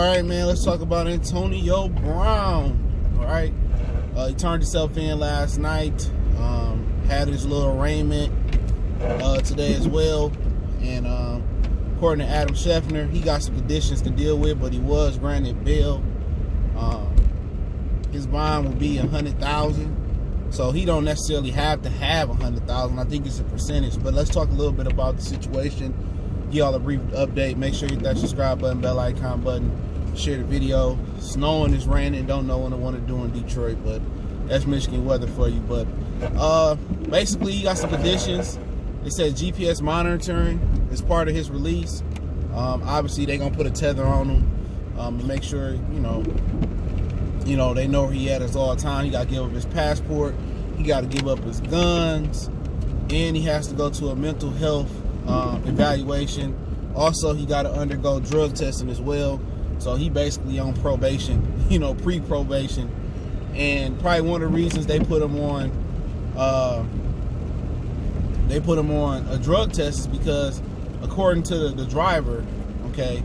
right, man, let's talk about Antonio Brown. All right, he turned himself in last night. Had his little arraignment today as well. And according to Adam Scheffner, he got some conditions to deal with, but he was granted bail. His bond will be $100,000, so he don't necessarily have to have $100,000. I think it's a percentage. But let's talk a little bit about the situation. Give y'all a brief update. Make sure you hit that subscribe button, bell icon button, share the video. Snowing, is raining. Don't know what I want to do in Detroit, but that's Michigan weather for you. But basically, he got some conditions. It said GPS monitoring is part of his release. Obviously, they're gonna put a tether on him to make sure they know where he at all the time. He got to give up his passport. He got to give up his guns, and he has to go to a mental health evaluation. Also, he got to undergo drug testing as well. So he basically on probation, pre-probation. And probably one of the reasons they put him on a drug test is because, according to the driver, okay,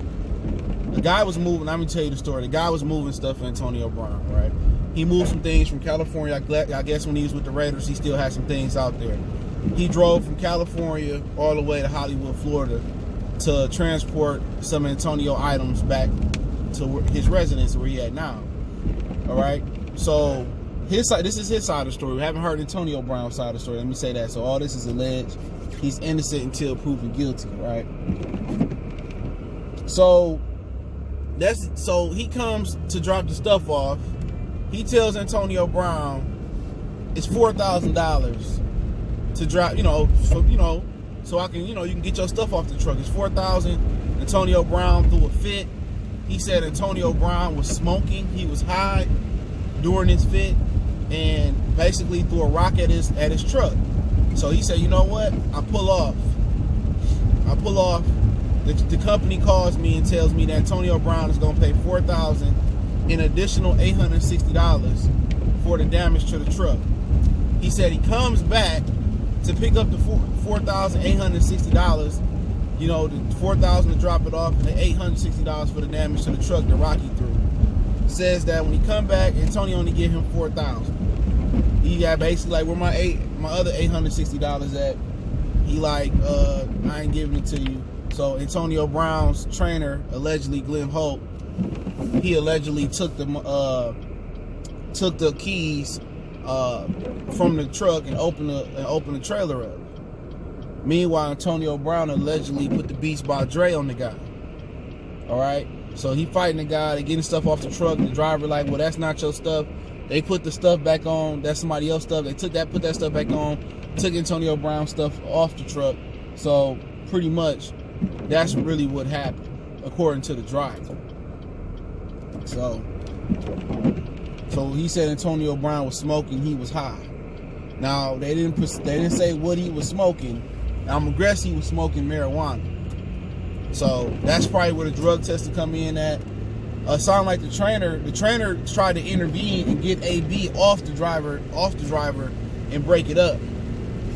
the guy was moving. Let me tell you the story. The guy was moving stuff for Antonio Brown, right? He moved some things from California. I guess when he was with the Raiders, he still had some things out there. He drove from California all the way to Hollywood, Florida, to transport some Antonio items back to his residence where he at now. All right. So this is his side of the story. We haven't heard Antonio Brown's side of the story. Let me say that. So all this is alleged. He's innocent until proven guilty, right? So he comes to drop the stuff off. He tells Antonio Brown it's $4,000 to drop, so I can, you can get your stuff off the truck. It's $4,000. Antonio Brown threw a fit. He said Antonio Brown was smoking. He was high during his fit, and basically threw a rock at his truck. So he said, you know what? I pull off. The company calls me and tells me that Antonio Brown is going to pay $4,000 in additional $860 for the damage to the truck. He said he comes back to pick up the $4,860, the $4,000 to drop it off, and the $860 for the damage to the truck that Rocky threw. Says that when he come back, Antonio only give him $4,000. He got basically like, where my other $860 at? He like, I ain't giving it to you. So Antonio Brown's trainer, allegedly Glenn Holt, he allegedly took the keys from the truck and opened the trailer up. Meanwhile, Antonio Brown allegedly put the Beats by Dre on the guy. All right, so he fighting the guy. They getting stuff off the truck. The driver like, well, that's not your stuff. They put the stuff back on. That's somebody else's stuff. They put that stuff back on. Took Antonio Brown's stuff off the truck. So pretty much, that's really what happened, according to the driver. So he said Antonio Brown was smoking. He was high. Now they didn't say what he was smoking. I'm guessing he was smoking marijuana. So that's probably where the drug test will come in at. Sound like the trainer tried to intervene and get AB off the driver and break it up.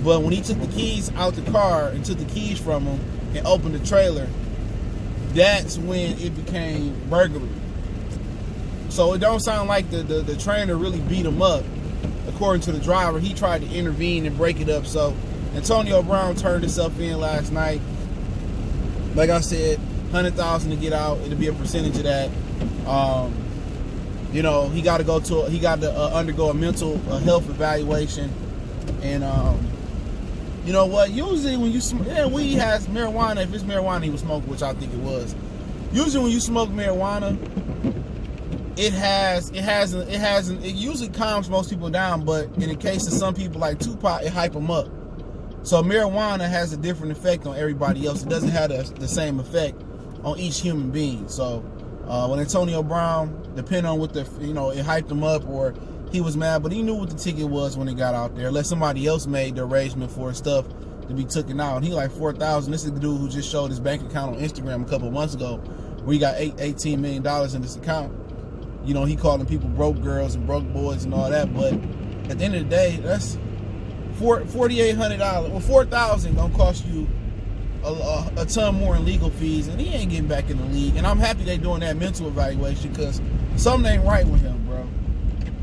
But when he took the keys out the car and took the keys from him and opened the trailer, that's when it became burglary. So it don't sound like the trainer really beat him up. According to the driver, he tried to intervene and break it up. So Antonio Brown turned himself in last night. Like I said, $100,000 to get out. It'll be a percentage of that. He got to undergo a mental health evaluation. And you know what? Usually when you weed has marijuana, if it's marijuana he was smoking, which I think it was. Usually when you smoke marijuana, it usually calms most people down, but in the case of some people like Tupac, it hype them up. So marijuana has a different effect on everybody else. It doesn't have the same effect on each human being. So when Antonio Brown, depending on what it hyped him up, or he was mad, but he knew what the ticket was when he got out there. Unless somebody else made the arrangement for his stuff to be taken out. And he like $4,000. This is the dude who just showed his bank account on Instagram a couple of months ago, where he got $18 million in this account. He calling people broke girls and broke boys and all that. But at the end of the day, that's $4,800. Well, $4,000 gonna cost you a ton more in legal fees, and he ain't getting back in the league. And I'm happy they doing that mental evaluation, because something ain't right with him, bro.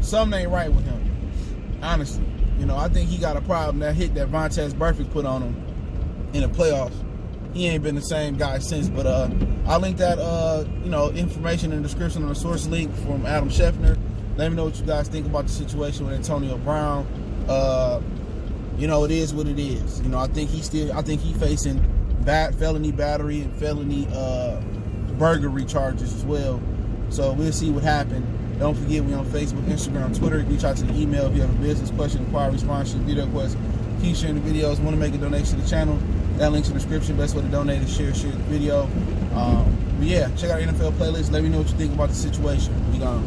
Something ain't right with him. Honestly, you know, I think he got a problem. That hit that Vontaze Burfict put on him in the playoffs, he ain't been the same guy since. But I'll link that you know, information in the description on the source link from Adam Scheffner. Let me know what you guys think about the situation with Antonio Brown. You know, it is what it is. You know, I think he facing felony battery and felony burglary charges as well. So we'll see what happens. Don't forget, we on Facebook, Instagram, Twitter. Reach out to the email if you have a business question, inquiry, response to video request. Keep sharing the videos. Want to make a donation to the channel? That link's in the description. Best way to donate is share the video. But yeah, check out our NFL playlist. Let me know what you think about the situation. We gone.